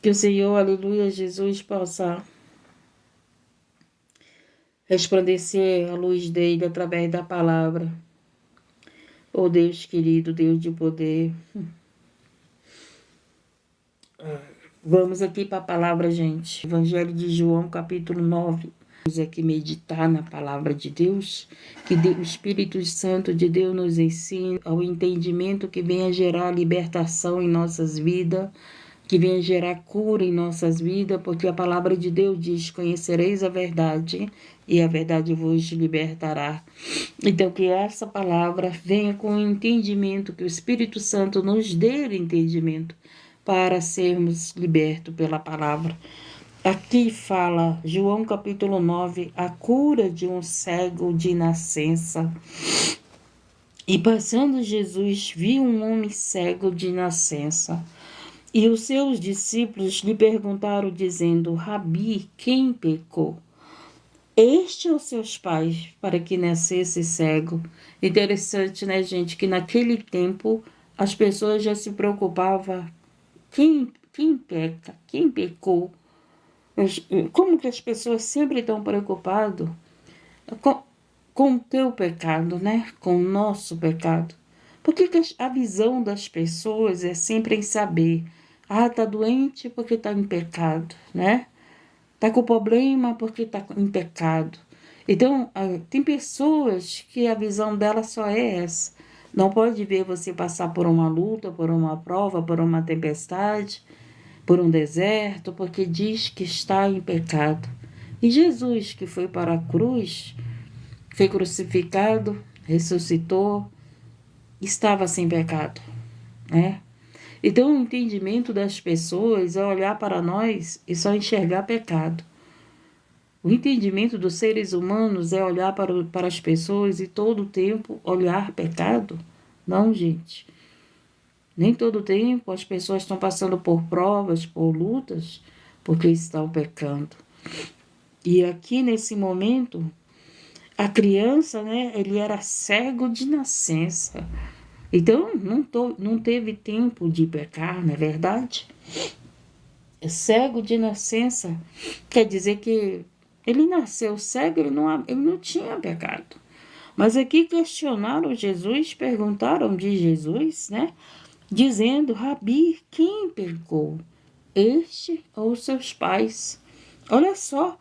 Que o Senhor, aleluia, Jesus, possa resplandecer a luz dele através da palavra. Oh Deus querido, Deus de poder. Vamos aqui para a palavra, gente. Evangelho de João, capítulo 9. Vamos aqui meditar na palavra de Deus. Que o Espírito Santo de Deus nos ensine ao entendimento que venha gerar libertação em nossas vidas, que venha gerar cura em nossas vidas, porque a palavra de Deus diz: conhecereis a verdade e a verdade vos libertará. Então, que essa palavra venha com o entendimento, que o Espírito Santo nos dê o entendimento para sermos libertos pela palavra. Aqui fala João capítulo 9, a cura de um cego de nascença. E passando Jesus, viu um homem cego de nascença. E os seus discípulos lhe perguntaram, dizendo: Rabi, quem pecou? Este ou seus pais, para que nascesse cego? Interessante, né, gente, que naquele tempo as pessoas já se preocupavam: quem peca? Quem pecou? Como que as pessoas sempre estão preocupadas com o teu pecado, né? Com o nosso pecado. Por que a visão das pessoas é sempre em saber: tá doente porque tá em pecado, né? Tá com problema porque tá em pecado. Então, tem pessoas que a visão dela só é essa. Não pode ver você passar por uma luta, por uma prova, por uma tempestade, por um deserto, porque diz que está em pecado. E Jesus, que foi para a cruz, foi crucificado, ressuscitou, estava sem pecado, né? Então, o entendimento das pessoas é olhar para nós e só enxergar pecado. O entendimento dos seres humanos é olhar para as pessoas e todo o tempo olhar pecado? Não, gente. Nem todo o tempo as pessoas estão passando por provas, por lutas, porque estão pecando. E aqui nesse momento, a criança, né, ele era cego de nascença. Então, não teve tempo de pecar, não é verdade? Cego de nascença quer dizer que ele nasceu cego, ele não tinha pecado. Mas aqui questionaram Jesus, perguntaram de Jesus, né? Dizendo: Rabi, quem pecou? Este ou seus pais? Olha só,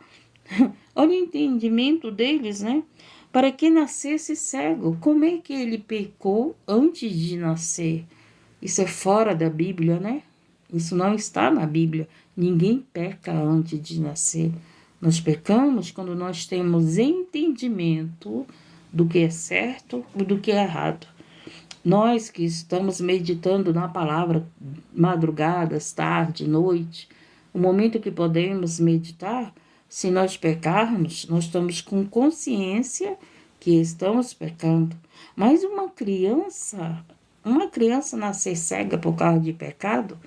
olha o entendimento deles, né? Para que nascesse cego. Como é que ele pecou antes de nascer? Isso é fora da Bíblia, né? Isso não está na Bíblia. Ninguém peca antes de nascer. Nós pecamos quando nós temos entendimento do que é certo e do que é errado. Nós que estamos meditando na palavra madrugadas, tarde, noite, o momento que podemos meditar, se nós pecarmos, nós estamos com consciência que estamos pecando. Mas uma criança nascer cega por causa de pecado,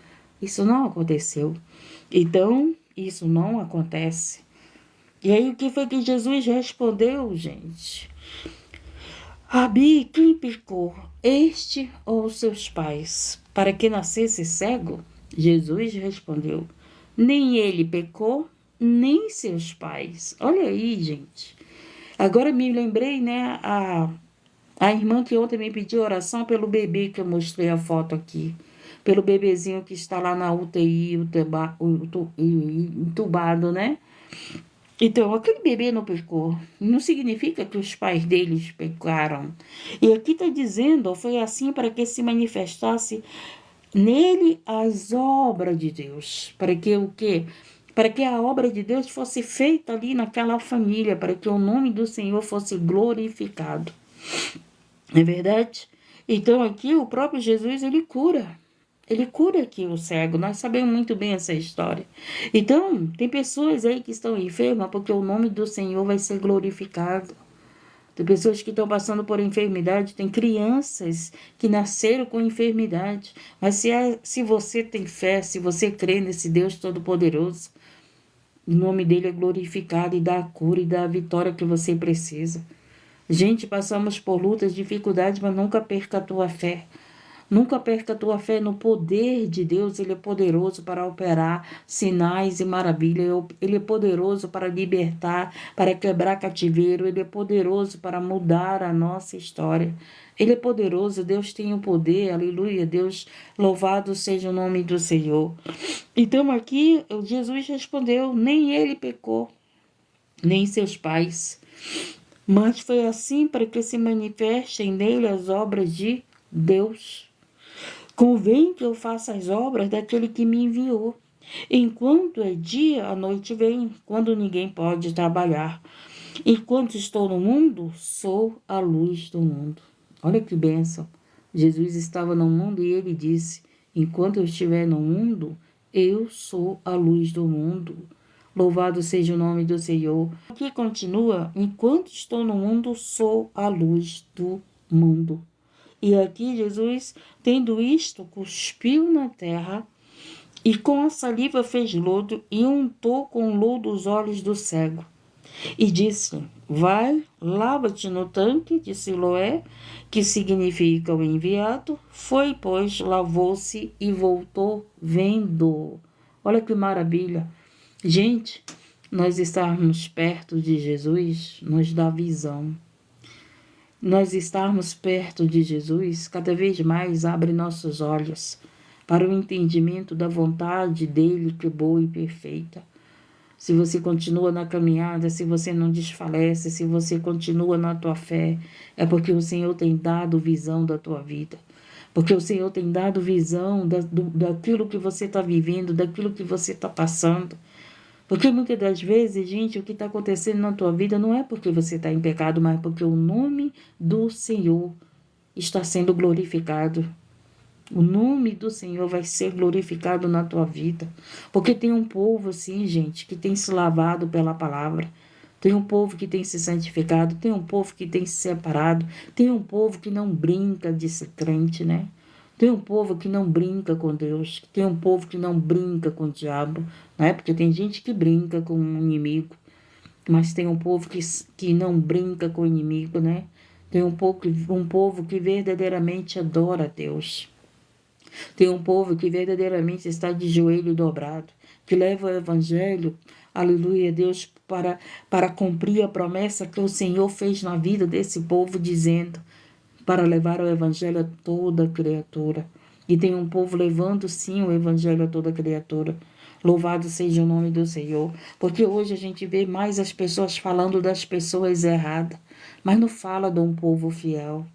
isso não aconteceu. Então, isso não acontece. E aí, o que foi que Jesus respondeu, gente? Rabi, quem pecou? Este ou seus pais? Para que nascesse cego? Jesus respondeu: nem ele pecou, nem seus pais. Olha aí, gente. Agora me lembrei, né, a irmã que ontem me pediu oração pelo bebê que eu mostrei a foto aqui. Pelo bebezinho que está lá na UTI, entubado, né? Então, aquele bebê não pecou. Não significa que os pais deles pecaram. E aqui está dizendo, foi assim para que se manifestasse nele as obras de Deus. Para que o quê? Para que a obra de Deus fosse feita ali naquela família, para que o nome do Senhor fosse glorificado. Não é verdade? Então aqui o próprio Jesus, ele cura. Ele cura aqui o cego. Nós sabemos muito bem essa história. Então, tem pessoas aí que estão enfermas porque o nome do Senhor vai ser glorificado. Tem pessoas que estão passando por enfermidade, tem crianças que nasceram com enfermidade. Mas se você tem fé, se você crê nesse Deus Todo-Poderoso, o nome dele é glorificado e dá a cura e dá a vitória que você precisa. Gente, passamos por lutas, dificuldades, mas nunca perca a tua fé. Nunca perca a tua fé no poder de Deus. Ele é poderoso para operar sinais e maravilhas. Ele é poderoso para libertar, para quebrar cativeiro. Ele é poderoso para mudar a nossa história. Ele é poderoso. Deus tem o poder. Aleluia. Deus, louvado seja o nome do Senhor. Então aqui Jesus respondeu, nem ele pecou, nem seus pais, mas foi assim para que se manifestem nele as obras de Deus. Convém que eu faça as obras daquele que me enviou. Enquanto é dia, a noite vem, quando ninguém pode trabalhar. Enquanto estou no mundo, sou a luz do mundo. Olha que bênção. Jesus estava no mundo e ele disse, enquanto eu estiver no mundo, eu sou a luz do mundo. Louvado seja o nome do Senhor. Aqui continua, enquanto estou no mundo, sou a luz do mundo. E aqui Jesus, tendo isto, cuspiu na terra e com a saliva fez lodo e untou com lodo os olhos do cego. E disse, vai, lava-te no tanque de Siloé, que significa o enviado. Foi, pois, lavou-se e voltou vendo. Olha que maravilha. Gente, nós estarmos perto de Jesus nos dá visão. Nós estarmos perto de Jesus, cada vez mais abre nossos olhos para o entendimento da vontade dele, que é boa e perfeita. Se você continua na caminhada, se você não desfalece, se você continua na tua fé, é porque o Senhor tem dado visão da tua vida. Porque o Senhor tem dado visão daquilo que você está vivendo, daquilo que você está passando. Porque muitas das vezes, gente, o que está acontecendo na tua vida não é porque você está em pecado, mas porque o nome do Senhor está sendo glorificado. O nome do Senhor vai ser glorificado na tua vida. Porque tem um povo, assim, gente, que tem se lavado pela palavra. Tem um povo que tem se santificado. Tem um povo que tem se separado. Tem um povo que não brinca de ser crente, né? Tem um povo que não brinca com Deus. Tem um povo que não brinca com o diabo, né? Porque tem gente que brinca com o inimigo. Mas tem um povo que não brinca com o inimigo, né? Tem um povo que verdadeiramente adora a Deus. Tem um povo que verdadeiramente está de joelho dobrado, que leva o evangelho, aleluia, Deus, para cumprir a promessa que o Senhor fez na vida desse povo, dizendo, para levar o evangelho a toda criatura. E tem um povo levando, sim, o evangelho a toda criatura. Louvado seja o nome do Senhor. Porque hoje a gente vê mais as pessoas falando das pessoas erradas, mas não fala de um povo fiel.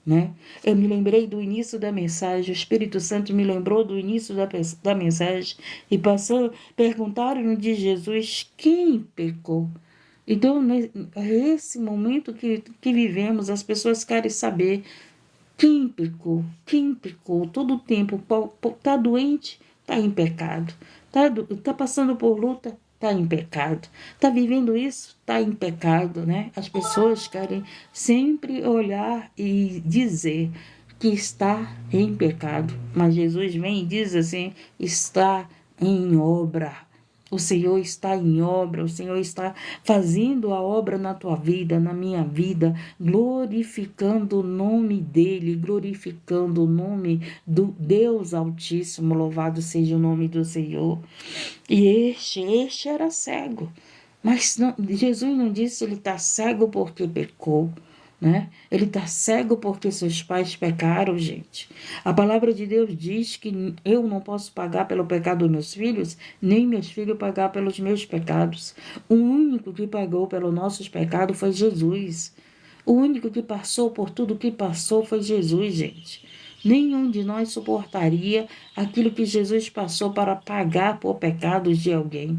Né? Eu me lembrei do início da mensagem, o Espírito Santo me lembrou do início da mensagem e perguntaram de Jesus quem pecou. Então, nesse momento que vivemos, as pessoas querem saber quem pecou, todo o tempo, está doente, está em pecado, está passando por luta, está em pecado, está vivendo isso, está em pecado, né? As pessoas querem sempre olhar e dizer que está em pecado, mas Jesus vem e diz assim, está em obra. O Senhor está em obra, o Senhor está fazendo a obra na tua vida, na minha vida, glorificando o nome dEle, glorificando o nome do Deus Altíssimo, louvado seja o nome do Senhor. E este era cego, mas não, Jesus não disse ele está cego porque pecou, né? Ele está cego porque seus pais pecaram, gente. A palavra de Deus diz que eu não posso pagar pelo pecado dos meus filhos, nem meus filhos pagar pelos meus pecados. O único que pagou pelos nossos pecados foi Jesus. O único que passou por tudo que passou foi Jesus, gente. Nenhum de nós suportaria aquilo que Jesus passou para pagar por pecados de alguém.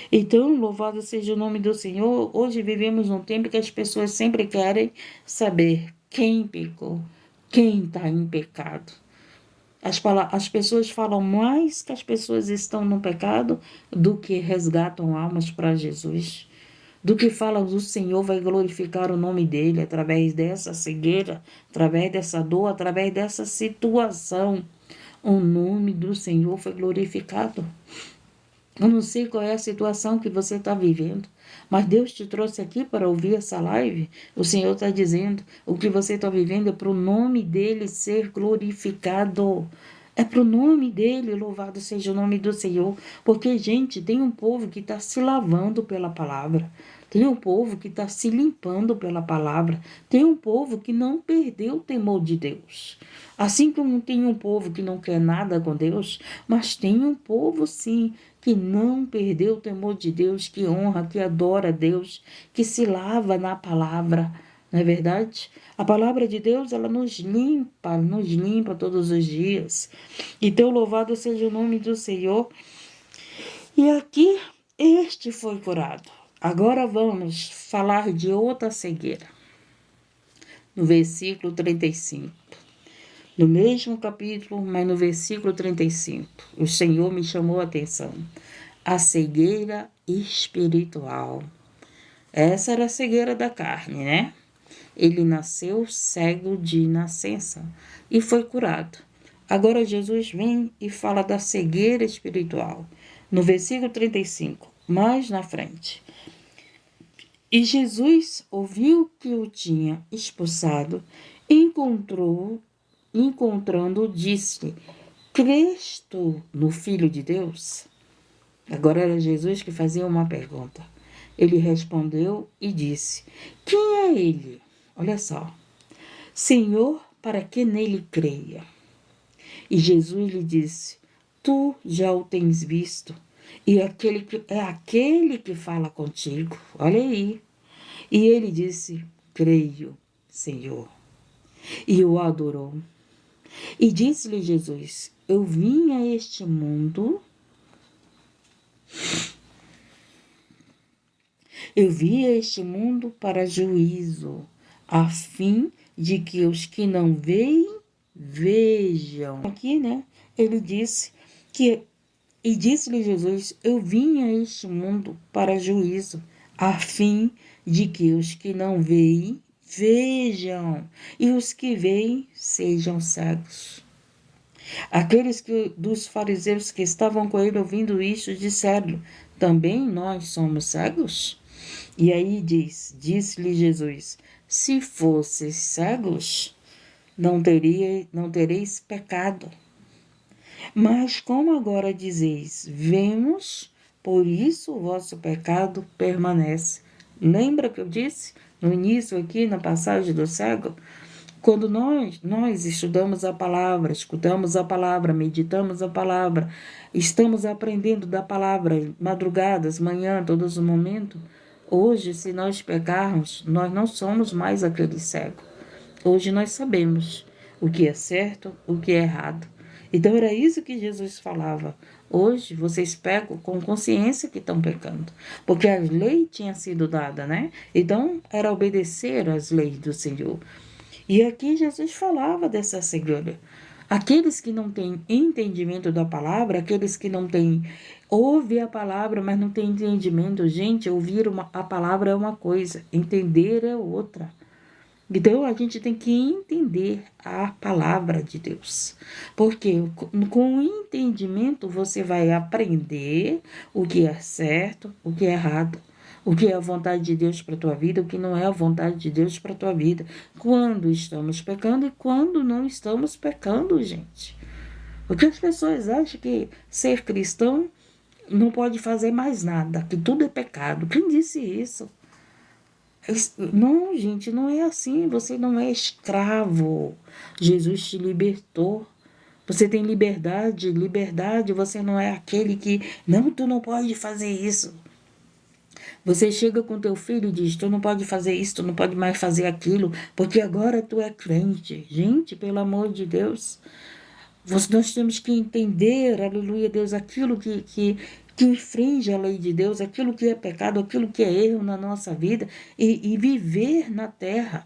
Então, louvado seja o nome do Senhor. Hoje vivemos num tempo que as pessoas sempre querem saber quem pecou, quem está em pecado. As pessoas falam mais que as pessoas estão no pecado do que resgatam almas para Jesus. Do que falam o Senhor vai glorificar o nome dele através dessa cegueira, através dessa dor, através dessa situação. O nome do Senhor foi glorificado. Eu não sei qual é a situação que você está vivendo, mas Deus te trouxe aqui para ouvir essa live. O Senhor está dizendo, o que você está vivendo é para o nome dEle ser glorificado. É para o nome dEle, louvado seja o nome do Senhor. Porque, gente, tem um povo que está se lavando pela palavra. Tem um povo que está se limpando pela palavra. Tem um povo que não perdeu o temor de Deus. Assim como tem um povo que não quer nada com Deus, mas tem um povo, sim, que não perdeu o temor de Deus, que honra, que adora Deus, que se lava na palavra. Não é verdade? A palavra de Deus, ela nos limpa todos os dias. Então, louvado seja o nome do Senhor. E aqui, este foi curado. Agora vamos falar de outra cegueira. No versículo 35. No mesmo capítulo, mas no versículo 35, o Senhor me chamou a atenção. A cegueira espiritual. Essa era a cegueira da carne, né? Ele nasceu cego de nascença e foi curado. Agora Jesus vem e fala da cegueira espiritual. No versículo 35, mais na frente. E Jesus ouviu que o tinha expulsado, encontrando, disse-lhe, crês tu no Filho de Deus? Agora era Jesus que fazia uma pergunta. Ele respondeu e disse, quem é ele? Olha só. Senhor, para que nele creia. E Jesus lhe disse, tu já o tens visto, e é aquele que fala contigo. Olha aí. E ele disse, creio, Senhor. E o adorou. E disse-lhe Jesus, eu vim a este mundo, eu vi a este mundo para juízo, a fim de que os que não veem, vejam. Aqui, né, ele disse que, e disse-lhe Jesus, eu vim a este mundo para juízo, a fim de que os que não veem, vejam, e os que veem sejam cegos. Aqueles dos fariseus que estavam com ele ouvindo isto disseram, também nós somos cegos? E aí disse-lhe Jesus, se fosseis cegos, não tereis pecado. Mas como agora dizeis, vemos, por isso o vosso pecado permanece. Lembra que eu disse no início aqui, na passagem do cego? Quando nós estudamos a palavra, escutamos a palavra, meditamos a palavra, estamos aprendendo da palavra, madrugadas, manhã, todos os momentos, hoje, se nós pecarmos, nós não somos mais aquele cego. Hoje nós sabemos o que é certo, o que é errado. Então era isso que Jesus falava. Hoje vocês pecam com consciência que estão pecando, porque a lei tinha sido dada, né? Então era obedecer às leis do Senhor. E aqui Jesus falava dessa cegueira. Aqueles que não têm entendimento da palavra, aqueles que não têm, ouvem a palavra, mas não têm entendimento. Gente, ouvir a palavra é uma coisa, entender é outra. Então, a gente tem que entender a palavra de Deus. Porque com o entendimento você vai aprender o que é certo, o que é errado. O que é a vontade de Deus para a tua vida, o que não é a vontade de Deus para a tua vida. Quando estamos pecando e quando não estamos pecando, gente. Porque as pessoas acham que ser cristão não pode fazer mais nada, que tudo é pecado. Quem disse isso? Não, gente, não é assim. Você não é escravo. Jesus te libertou. Você tem liberdade. Liberdade, você não é aquele que... Não, tu não pode fazer isso. Você chega com teu filho e diz, tu não pode fazer isso, tu não pode mais fazer aquilo, porque agora tu é crente. Gente, pelo amor de Deus, nós temos que entender, aleluia, Deus, aquilo que infringe a lei de Deus, aquilo que é pecado, aquilo que é erro na nossa vida, e viver na terra,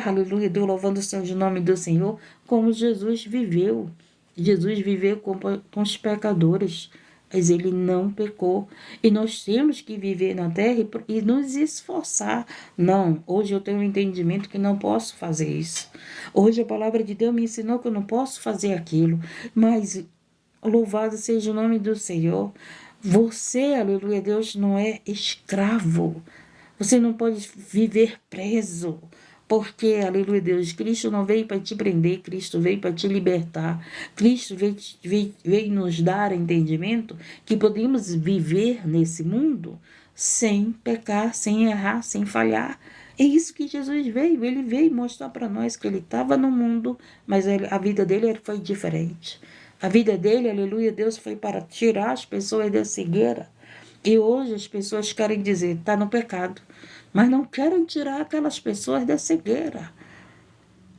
aleluia, Deus, louvando o santo nome do Senhor, como Jesus viveu. Jesus viveu com os pecadores, mas ele não pecou. E nós temos que viver na terra e nos esforçar. Não, hoje eu tenho um entendimento que não posso fazer isso. Hoje a palavra de Deus me ensinou que eu não posso fazer aquilo. Mas louvado seja o nome do Senhor. Você, aleluia, Deus, não é escravo. Você não pode viver preso. Porque, aleluia, Deus, Cristo não veio para te prender, Cristo veio para te libertar. Cristo veio nos dar entendimento que podemos viver nesse mundo sem pecar, sem errar, sem falhar. É isso que Jesus veio. Ele veio mostrar para nós que ele estava no mundo, mas a vida dele foi diferente. A vida dele, aleluia, Deus, foi para tirar as pessoas da cegueira. E hoje as pessoas querem dizer, está no pecado, mas não querem tirar aquelas pessoas da cegueira.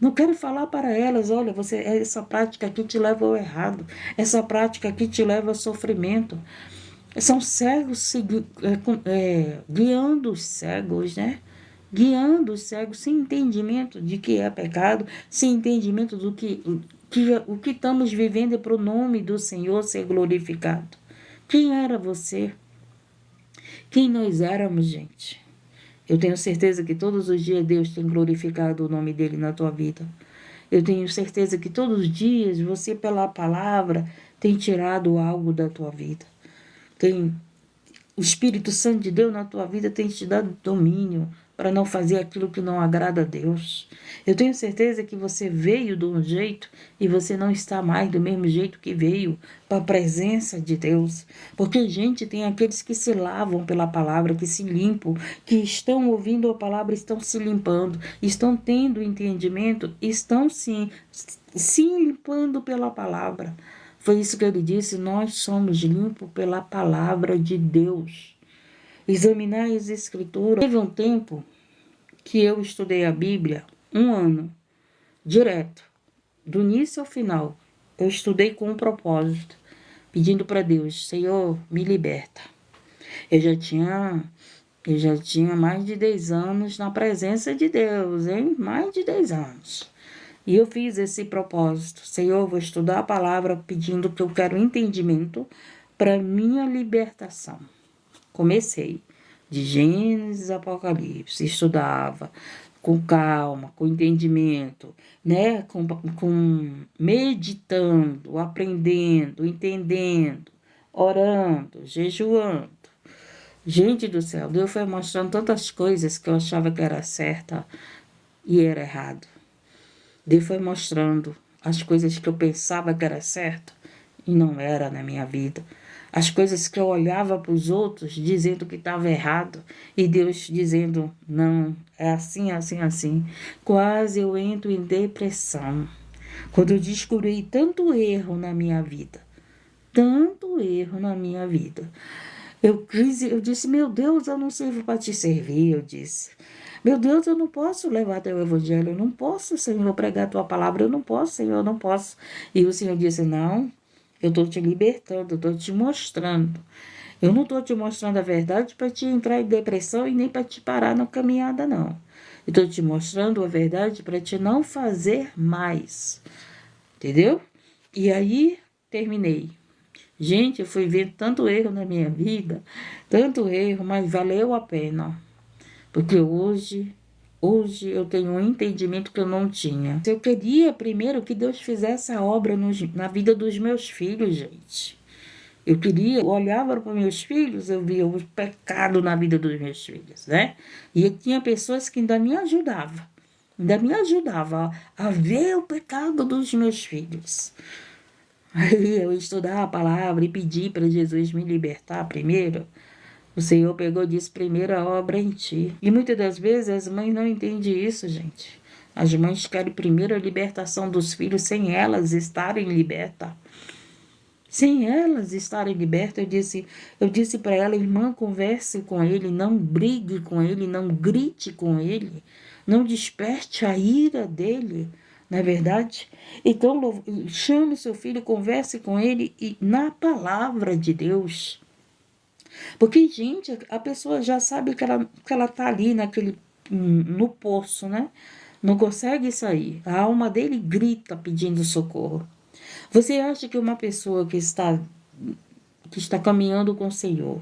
Não querem falar para elas, olha, essa prática aqui te leva ao errado, essa prática aqui te leva ao sofrimento. São cegos guiando os cegos, né? Guiando os cegos sem entendimento de que é pecado, sem entendimento do que o que estamos vivendo é para o nome do Senhor ser glorificado. Quem era você? Quem nós éramos, gente? Eu tenho certeza que todos os dias Deus tem glorificado o nome dele na tua vida. Eu tenho certeza que todos os dias você, pela palavra, tem tirado algo da tua vida. O Espírito Santo de Deus na tua vida tem te dado domínio para não fazer aquilo que não agrada a Deus. Eu tenho certeza que você veio de um jeito e você não está mais do mesmo jeito que veio para a presença de Deus. Porque, gente, tem aqueles que se lavam pela palavra, que se limpam, que estão ouvindo a palavra, estão se limpando, estão tendo entendimento, estão sim se limpando pela palavra. Foi isso que ele disse, nós somos limpos pela palavra de Deus. Examinar as escrituras. Teve um tempo que eu estudei a Bíblia 1 ano, direto, do início ao final. Eu estudei com um propósito, pedindo para Deus, Senhor, me liberta. Eu já tinha mais de 10 anos na presença de Deus, hein? Mais de 10 anos. E eu fiz esse propósito. Senhor, eu vou estudar a palavra pedindo que eu quero entendimento para minha libertação. Comecei de Gênesis a Apocalipse, estudava com calma, com entendimento, né? Com meditando, aprendendo, entendendo, orando, jejuando. Gente do céu, Deus foi mostrando tantas coisas que eu achava que era certa e era errado. Deus foi mostrando as coisas que eu pensava que era certo e não era na minha vida. As coisas que eu olhava para os outros dizendo que estava errado e Deus dizendo, não, é assim, assim, assim. Quase eu entro em depressão. Quando eu descobri tanto erro na minha vida. Tanto erro na minha vida. Eu disse, meu Deus, eu não sirvo para te servir, eu disse. Meu Deus, eu não posso levar teu evangelho, eu não posso, Senhor, pregar tua palavra, eu não posso, Senhor, eu não posso. E o Senhor disse, não, eu estou te libertando, eu estou te mostrando. Eu não estou te mostrando a verdade para te entrar em depressão e nem para te parar na caminhada, não. Eu estou te mostrando a verdade para te não fazer mais. Entendeu? E aí, terminei. Gente, eu fui vendo tanto erro na minha vida, tanto erro, mas valeu a pena. Porque hoje eu tenho um entendimento que eu não tinha. Eu queria primeiro que Deus fizesse a obra na vida dos meus filhos, gente. Eu olhava para meus filhos, eu via o pecado na vida dos meus filhos, né? E tinha pessoas que ainda me ajudavam a ver o pecado dos meus filhos. Aí eu estudar a palavra e pedir para Jesus me libertar primeiro. O Senhor pegou e disse, primeiro a obra em ti. E muitas das vezes as mães não entendem isso, gente. As mães querem primeiro a libertação dos filhos sem elas estarem libertas. Sem elas estarem libertas, eu disse para ela, irmã, converse com ele, não brigue com ele, não grite com ele, não desperte a ira dele. Não é verdade? Então, chame seu filho, converse com ele e na palavra de Deus. Porque, gente, a pessoa já sabe que ela tá ali no poço, né? Não consegue sair. A alma dele grita pedindo socorro. Você acha que uma pessoa que está caminhando com o Senhor,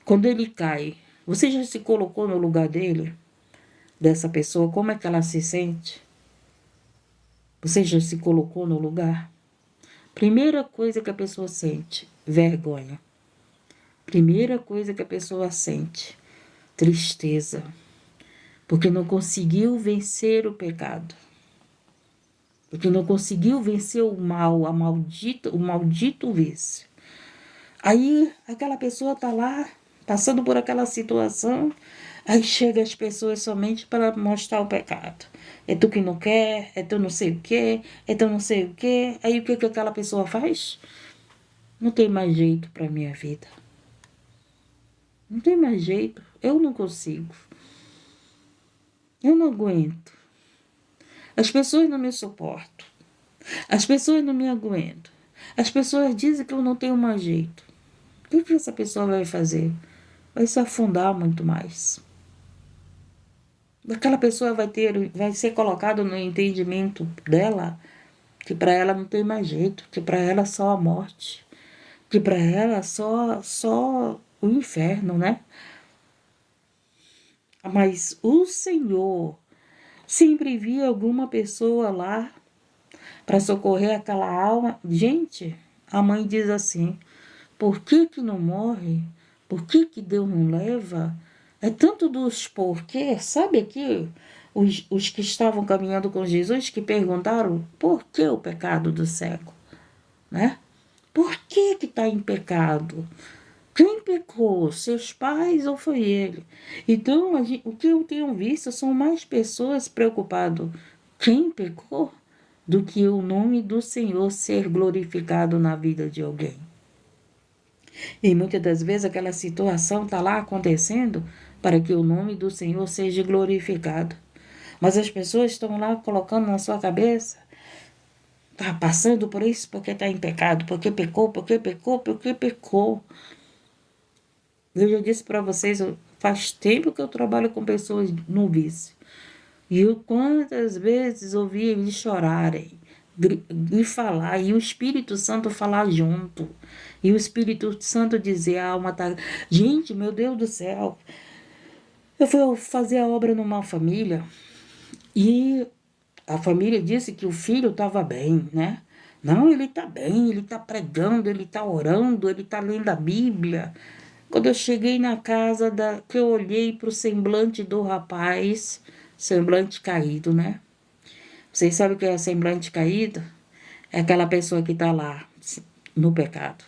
quando ele cai, você já se colocou no lugar dele? Dessa pessoa, como é que ela se sente? Você já se colocou no lugar? Primeira coisa que a pessoa sente, vergonha. Primeira coisa que a pessoa sente: tristeza, porque não conseguiu vencer o pecado, porque não conseguiu vencer o mal, o maldito vício. Aí aquela pessoa está lá, passando por aquela situação, aí chega as pessoas somente para mostrar o pecado. É tu que não quer, é tu não sei o quê, é tu não sei o quê. Aí o que que aquela pessoa faz? Não tem mais jeito para minha vida. Não tem mais jeito. Eu não consigo. Eu não aguento. As pessoas não me suportam. As pessoas não me aguentam. As pessoas dizem que eu não tenho mais jeito. O que que essa pessoa vai fazer? Vai se afundar muito mais. Aquela pessoa vai ser colocada no entendimento dela que para ela não tem mais jeito, que para ela só a morte, que para ela só o inferno, né? Mas o Senhor sempre via alguma pessoa lá para socorrer aquela alma. Gente, a mãe diz assim: por que que não morre? Por que que Deus não leva? É tanto dos porquê. Sabe aqui os que estavam caminhando com Jesus que perguntaram por que o pecado do cego, né? Por que que está em pecado? Quem pecou? Seus pais ou foi ele? Então, o que eu tenho visto são mais pessoas preocupadas quem pecou do que o nome do Senhor ser glorificado na vida de alguém. E muitas das vezes aquela situação está lá acontecendo para que o nome do Senhor seja glorificado. Mas as pessoas estão lá colocando na sua cabeça, está passando por isso porque está em pecado, porque pecou, porque pecou, porque pecou. Eu já disse para vocês, faz tempo que eu trabalho com pessoas no vício. E eu quantas vezes ouvi eles chorarem e falar, e o Espírito Santo falar junto. E o Espírito Santo dizer, a alma tá... Gente, meu Deus do céu. Eu fui fazer a obra numa família e a família disse que o filho estava bem, né? Não, ele está bem, ele está pregando, ele está orando, ele está lendo a Bíblia. Quando eu cheguei na casa, que eu olhei para o semblante do rapaz, semblante caído, né? Vocês sabem o que é semblante caído? É aquela pessoa que está lá no pecado.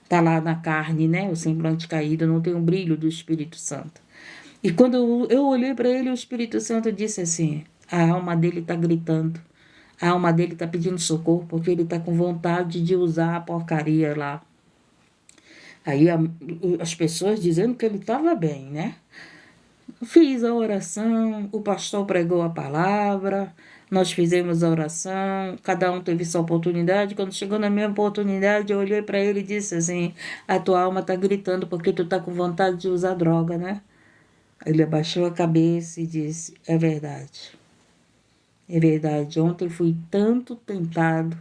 Está lá na carne, né? O semblante caído, não tem um brilho do Espírito Santo. E quando eu olhei para ele, o Espírito Santo disse assim: a alma dele está gritando. A alma dele está pedindo socorro porque ele está com vontade de usar a porcaria lá. Aí as pessoas dizendo que ele estava bem, né? Fiz a oração, o pastor pregou a palavra, nós fizemos a oração, cada um teve sua oportunidade. Quando chegou na minha oportunidade, eu olhei para ele e disse assim: a tua alma está gritando porque tu está com vontade de usar droga, né? Ele abaixou a cabeça e disse: é verdade. É verdade. Ontem fui tanto tentado.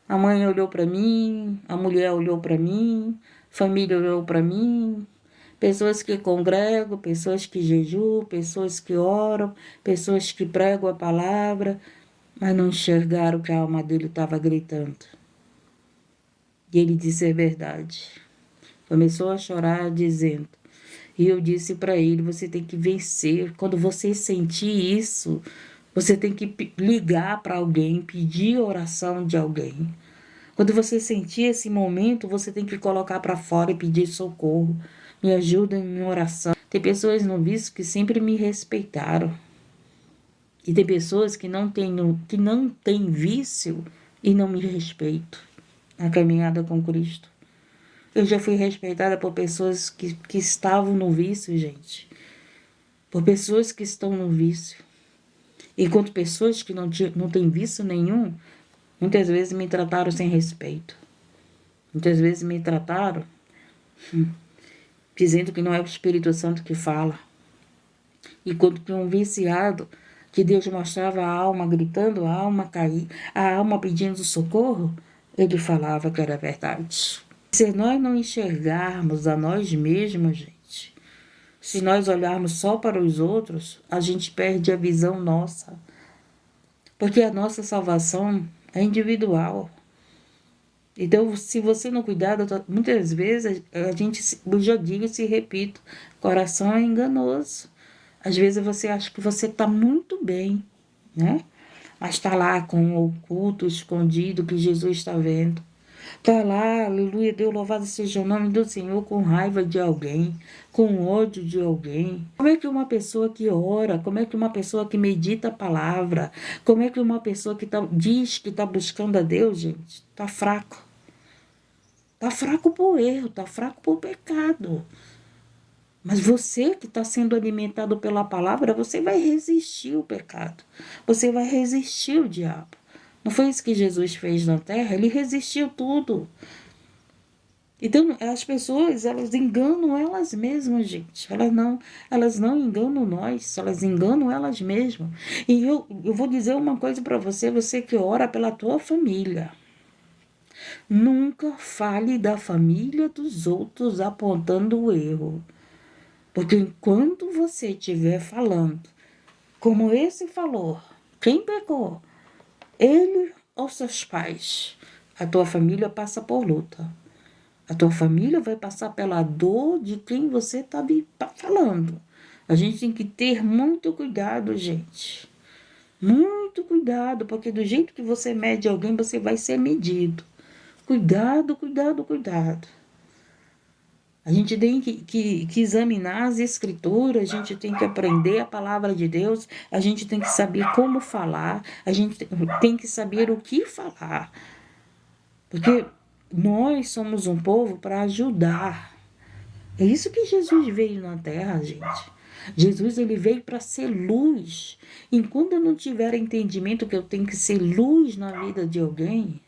A mãe olhou para mim, a mulher olhou para mim, a família olhou para mim, pessoas que congregam, pessoas que jejuam, pessoas que oram, pessoas que pregam a palavra, mas não enxergaram que a alma dele estava gritando. E ele disse: é verdade. Começou a chorar dizendo. E eu disse para ele: você tem que vencer. Quando você sentir isso, você tem que ligar para alguém, pedir oração de alguém. Quando você sentir esse momento, você tem que colocar para fora e pedir socorro. Me ajuda em minha oração. Tem pessoas no vício que sempre me respeitaram. E tem pessoas que não têm vício e não me respeitam na caminhada com Cristo. Eu já fui respeitada por pessoas que estavam no vício, gente. Por pessoas que estão no vício. Enquanto pessoas que não têm vício nenhum, muitas vezes me trataram sem respeito. Muitas vezes me trataram dizendo que não é o Espírito Santo que fala. E quando tinha um viciado, que Deus mostrava a alma gritando, a alma cair, a alma pedindo socorro, ele falava que era verdade. Se nós não enxergarmos a nós mesmos, gente, se nós olharmos só para os outros, a gente perde a visão nossa. Porque a nossa salvação é individual. Então, se você não cuidar, muitas vezes a gente, eu já digo e se repito, coração é enganoso. Às vezes você acha que você está muito bem, né? Mas está lá com o oculto, escondido, que Jesus está vendo. Está lá, aleluia, Deus louvado seja o nome do Senhor, com raiva de alguém, com ódio de alguém. Como é que uma pessoa que ora, como é que uma pessoa que medita a palavra, como é que uma pessoa que diz que está buscando a Deus, gente, está fraco? Está fraco por erro, está fraco por pecado. Mas você que está sendo alimentado pela palavra, você vai resistir o pecado. Você vai resistir o diabo. Não foi isso que Jesus fez na terra? Ele resistiu tudo. Então, as pessoas, elas enganam elas mesmas, gente. Elas não enganam nós, elas enganam elas mesmas. E eu vou dizer uma coisa para você, você que ora pela tua família. Nunca fale da família dos outros apontando o erro. Porque enquanto você estiver falando, como esse falou, quem pecou? Ele ou seus pais? A tua família passa por luta. A tua família vai passar pela dor de quem você está falando. A gente tem que ter muito cuidado, gente. Muito cuidado, porque do jeito que você mede alguém, você vai ser medido. Cuidado, cuidado, cuidado. A gente tem que examinar as escrituras, a gente tem que aprender a palavra de Deus, a gente tem que saber como falar, a gente tem que saber o que falar. Porque nós somos um povo para ajudar. É isso que Jesus veio na terra, gente. Jesus, ele veio para ser luz. Enquanto eu não tiver entendimento que eu tenho que ser luz na vida de alguém,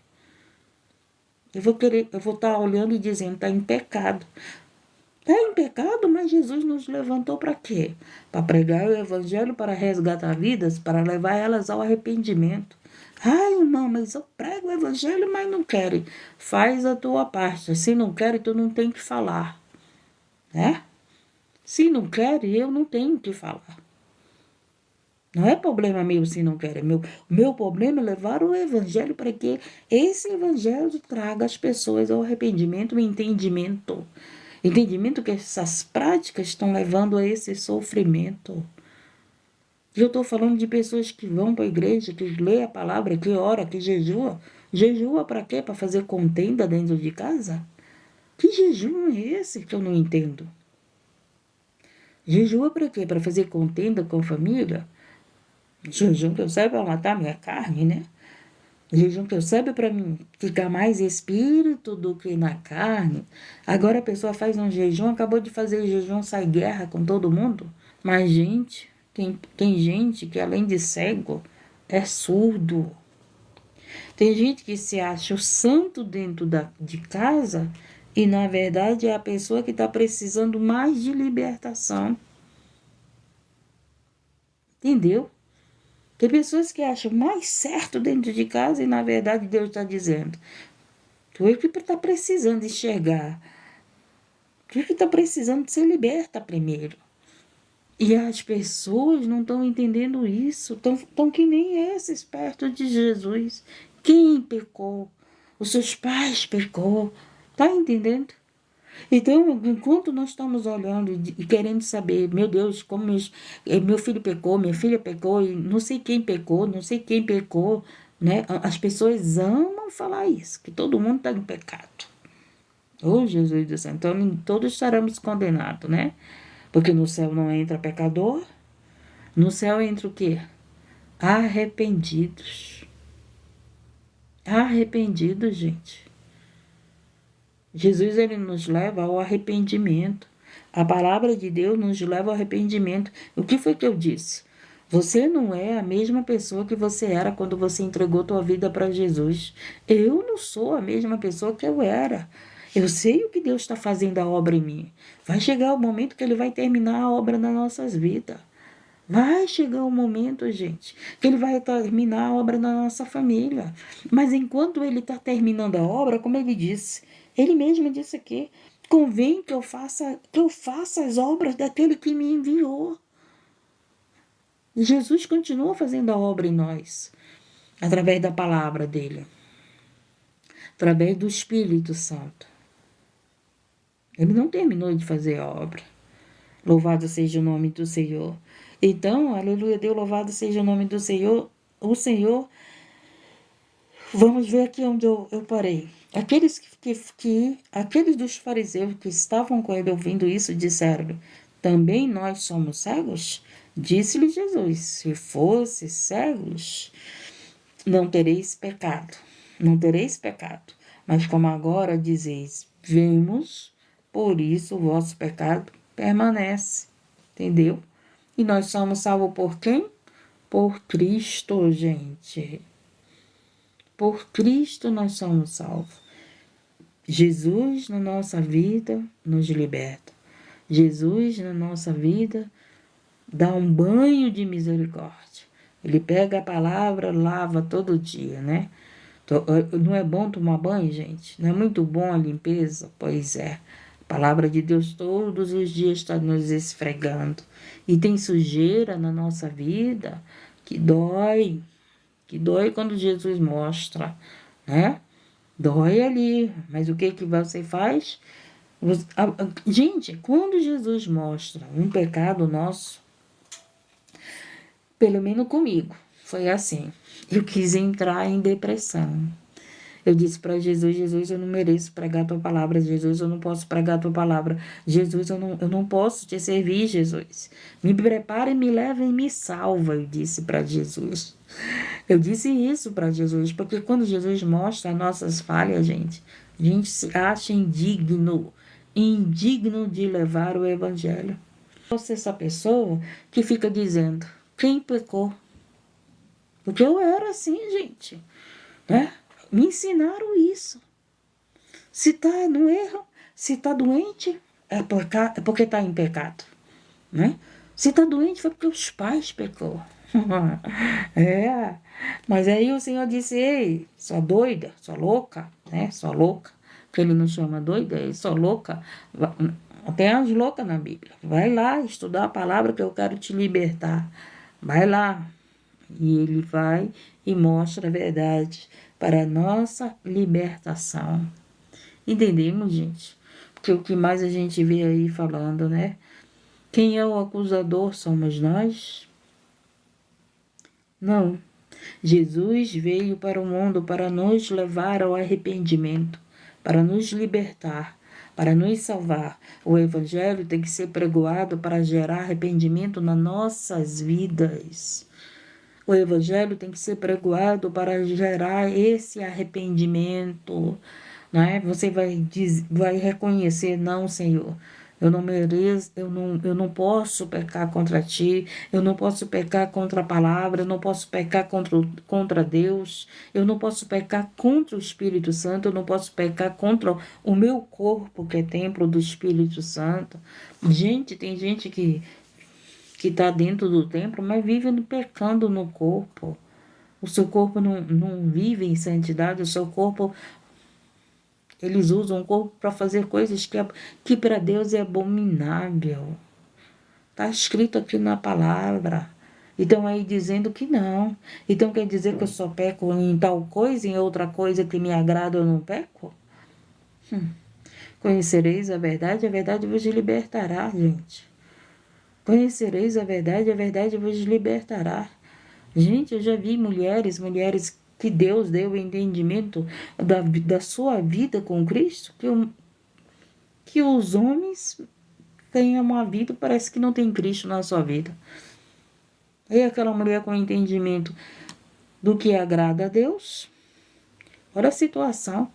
eu vou estar olhando e dizendo, está em pecado. Está em pecado, mas Jesus nos levantou para quê? Para pregar o evangelho, para resgatar vidas, para levar elas ao arrependimento. Ai, irmão, mas eu prego o evangelho, mas não quero. Faz a tua parte. Se não quer, tu não tem que falar. Né? Se não quer, eu não tenho que falar. Não é problema meu se não quer. Meu problema é levar o evangelho para que esse evangelho traga as pessoas ao arrependimento e entendimento. Entendimento que essas práticas estão levando a esse sofrimento. E eu estou falando de pessoas que vão para a igreja, que lê a palavra, que ora, que jejua. Jejua para quê? Para fazer contenda dentro de casa? Que jejum é esse que eu não entendo? Jejua para quê? Para fazer contenda com a família? Jejum que eu saiba para matar minha carne, né? Jejum que eu saiba para mim ficar mais espírito do que na carne. Agora a pessoa faz um jejum, acabou de fazer jejum, sai guerra com todo mundo. Mas, gente, tem gente que além de cego, é surdo. Tem gente que se acha o santo dentro de casa e, na verdade, é a pessoa que está precisando mais de libertação. Entendeu? Tem pessoas que acham mais certo dentro de casa e, na verdade, Deus está dizendo: tu é que está precisando enxergar. Tu é que está precisando ser liberta primeiro. E as pessoas não estão entendendo isso. Estão que nem esses perto de Jesus. Quem pecou? Os seus pais pecou. Tá entendendo? Então, enquanto nós estamos olhando e querendo saber, meu Deus, como meu filho pecou, minha filha pecou, e não sei quem pecou, não sei quem pecou, né? As pessoas amam falar isso, que todo mundo está em pecado. Oh, Jesus do céu, então todos estaremos condenados, né? Porque no céu não entra pecador, no céu entra o quê? Arrependidos. Arrependidos, gente. Jesus, ele nos leva ao arrependimento. A palavra de Deus nos leva ao arrependimento. O que foi que eu disse? Você não é a mesma pessoa que você era quando você entregou tua vida para Jesus. Eu não sou a mesma pessoa que eu era. Eu sei o que Deus está fazendo a obra em mim. Vai chegar o momento que Ele vai terminar a obra nas nossas vidas. Vai chegar o momento, gente, que Ele vai terminar a obra na nossa família. Mas enquanto Ele está terminando a obra, como Ele disse, Ele mesmo disse aqui, convém que eu faça as obras daquele que me enviou. Jesus continua fazendo a obra em nós, através da palavra dele. através do Espírito Santo. Ele não terminou de fazer a obra. Louvado seja o nome do Senhor. Então, aleluia, Deus, louvado seja o nome do Senhor. O Senhor, vamos ver aqui onde eu parei. Aqueles dos fariseus que estavam com ele ouvindo isso disseram: também nós somos cegos? Disse-lhe Jesus: se fosse cegos, não tereis pecado. Não tereis pecado. Mas como agora dizeis, vemos, por isso o vosso pecado permanece. Entendeu? E nós somos salvos por quem? Por Cristo, gente. Por Cristo nós somos salvos. Jesus na nossa vida nos liberta. Jesus na nossa vida dá um banho de misericórdia. Ele pega a palavra, lava todo dia, né? Não é bom tomar banho, gente? Não é muito bom a limpeza? Pois é. A palavra de Deus todos os dias está nos esfregando. E tem sujeira na nossa vida que dói quando Jesus mostra, né? Dói ali, mas o que você faz? Gente, quando Jesus mostra um pecado nosso, pelo menos comigo, foi assim. Eu quis entrar em depressão. Eu disse para Jesus: Jesus, eu não mereço pregar a tua palavra. Jesus, eu não posso pregar a tua palavra. Jesus, eu não posso te servir, Jesus. Me prepara e me leva e me salva, eu disse para Jesus. Eu disse isso para Jesus, porque quando Jesus mostra as nossas falhas, a gente se acha indigno de levar o evangelho. Você é essa pessoa que fica dizendo: quem pecou? Porque eu era assim, gente, né? Me ensinaram isso. Se está no erro, se está doente, é porque está em pecado, né? Se está doente, foi porque os pais pecou. É, mas aí o Senhor disse: ei, sua doida, sua louca, né? Sua louca, que ele não chama doida, ele só louca. Tem as loucas na Bíblia. Vai lá estudar a palavra que eu quero te libertar. Vai lá. E ele vai e mostra a verdade para a nossa libertação. Entendemos, gente? Porque o que mais a gente vê aí falando, né? Quem é o acusador somos nós? Não. Jesus veio para o mundo para nos levar ao arrependimento, para nos libertar, para nos salvar. O Evangelho tem que ser pregoado para gerar arrependimento nas nossas vidas. O Evangelho tem que ser pregoado para gerar esse arrependimento, né? Você vai reconhecer: não, Senhor, eu não mereço, eu não posso pecar contra ti, eu não posso pecar contra a palavra, eu não posso pecar contra Deus, eu não posso pecar contra o Espírito Santo, eu não posso pecar contra o meu corpo, que é templo do Espírito Santo. Gente, tem gente que está dentro do templo, mas vive pecando no corpo. O seu corpo não vive em santidade, o seu corpo, eles usam o corpo para fazer coisas que para Deus é abominável. Está escrito aqui na palavra. Então aí dizendo que não. Então quer dizer que eu só peco em tal coisa, em outra coisa que me agrada eu não peco? Conhecereis a verdade vos libertará, gente. Conhecereis a verdade vos libertará. Gente, eu já vi mulheres que Deus deu o entendimento da sua vida com Cristo, que os homens têm uma vida, parece que não tem Cristo na sua vida. E aquela mulher com entendimento do que agrada a Deus, olha a situação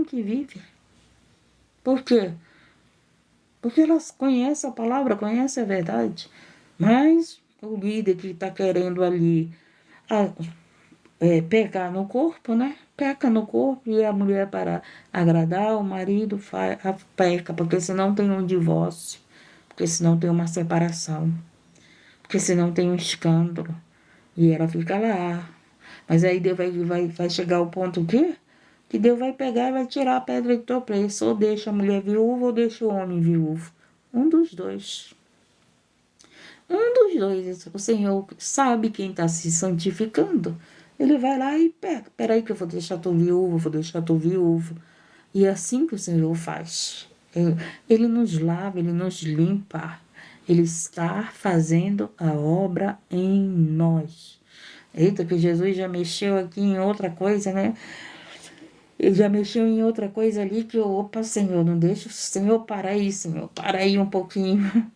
que vive. Por quê? Porque elas conhecem a palavra, conhecem a verdade. Mas o líder que está querendo ali pecar no corpo, né? Peca no corpo, e a mulher, para agradar o marido, peca, porque senão tem um divórcio, porque senão tem uma separação, porque senão tem um escândalo. E ela fica lá. Mas aí Deus vai chegar ao ponto que Deus vai pegar e vai tirar a pedra de tropeço. Ou deixa a mulher viúva ou deixa o homem viúvo. Um dos dois. O Senhor sabe quem está se santificando. Ele vai lá e pega. Peraí que eu vou deixar tu viúvo, vou deixar tu viúvo. E é assim que o Senhor faz. Ele nos lava, Ele nos limpa. Ele está fazendo a obra em nós. Eita, que Jesus já mexeu aqui em outra coisa, né? Ele já mexeu em outra coisa ali que eu, opa, Senhor, não deixa o Senhor parar aí, Senhor, para aí um pouquinho.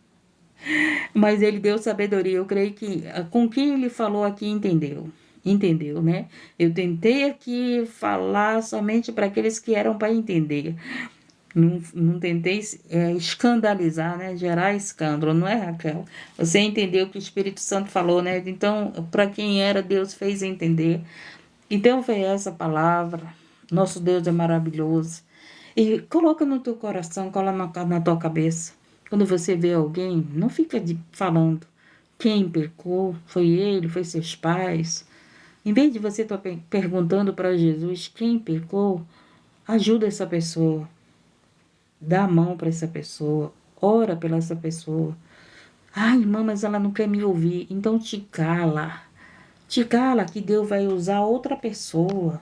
Mas ele deu sabedoria. Eu creio que com quem ele falou aqui entendeu. Entendeu, né? Eu tentei aqui falar somente para aqueles que eram para entender. Não tentei escandalizar, né? Gerar escândalo, não é, Raquel? Você entendeu o que o Espírito Santo falou, né? Então, para quem era, Deus fez entender. Então, foi essa palavra. Nosso Deus é maravilhoso. E coloca no teu coração, coloca na tua cabeça. Quando você vê alguém, não fica falando quem pecou, foi ele, foi seus pais. Em vez de você estar perguntando para Jesus quem pecou, ajuda essa pessoa. Dá a mão para essa pessoa. Ora pela essa pessoa. Ai, irmã, mas ela não quer me ouvir. Então te cala. Te cala que Deus vai usar outra pessoa.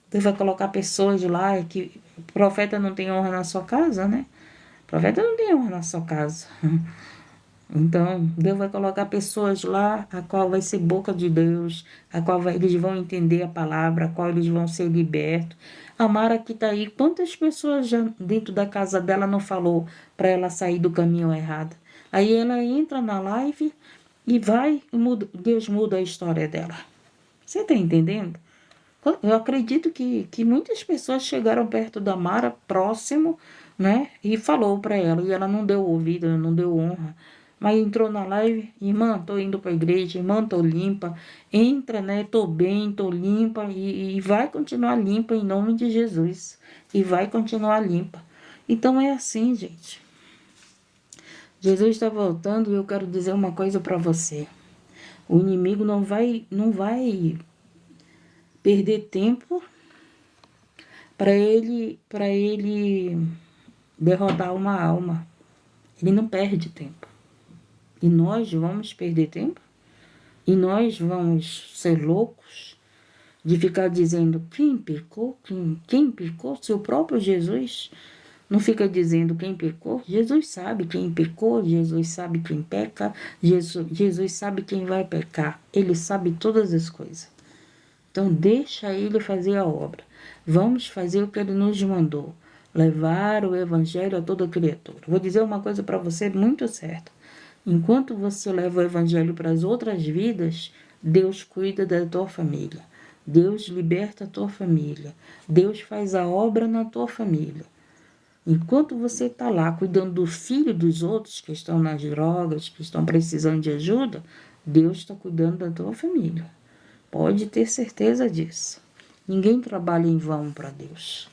Deus vai colocar pessoas lá que o profeta não tem honra na sua casa, né? O profeta não tem honra na sua casa. Então, Deus vai colocar pessoas lá, a qual vai ser boca de Deus, a qual eles vão entender a palavra, a qual eles vão ser libertos. A Mara que está aí, quantas pessoas já dentro da casa dela não falou para ela sair do caminho errado? Aí ela entra na live e vai, Deus muda a história dela. Você está entendendo? Eu acredito que muitas pessoas chegaram perto da Mara, próximo, né? E falou para ela, e ela não deu ouvido, não deu honra. Mas entrou na live, irmã, tô indo para a igreja, irmã, tô limpa. Entra, né? Tô bem, tô limpa e vai continuar limpa em nome de Jesus. E vai continuar limpa. Então é assim, gente. Jesus está voltando e eu quero dizer uma coisa para você. O inimigo não vai perder tempo para ele derrotar uma alma. Ele não perde tempo. E nós vamos perder tempo? E nós vamos ser loucos de ficar dizendo quem pecou? Quem pecou? Se o próprio Jesus não fica dizendo quem pecou. Jesus sabe quem pecou, Jesus sabe quem peca, Jesus sabe quem vai pecar. Ele sabe todas as coisas. Então deixa ele fazer a obra. Vamos fazer o que ele nos mandou. Levar o evangelho a toda criatura. Vou dizer uma coisa para você muito certa. Enquanto você leva o evangelho para as outras vidas, Deus cuida da tua família. Deus liberta a tua família. Deus faz a obra na tua família. Enquanto você está lá cuidando do filho dos outros que estão nas drogas, que estão precisando de ajuda, Deus está cuidando da tua família. Pode ter certeza disso. Ninguém trabalha em vão para Deus.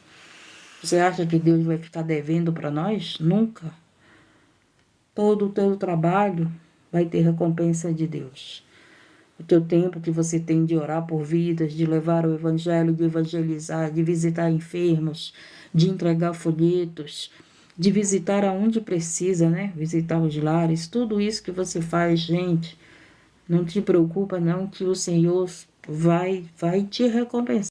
Você acha que Deus vai ficar devendo para nós? Nunca. Todo o teu trabalho vai ter recompensa de Deus. O teu tempo que você tem de orar por vidas, de levar o evangelho, de evangelizar, de visitar enfermos, de entregar folhetos, de visitar aonde precisa, né? Visitar os lares, tudo isso que você faz, gente, não te preocupa não que o Senhor vai te recompensar.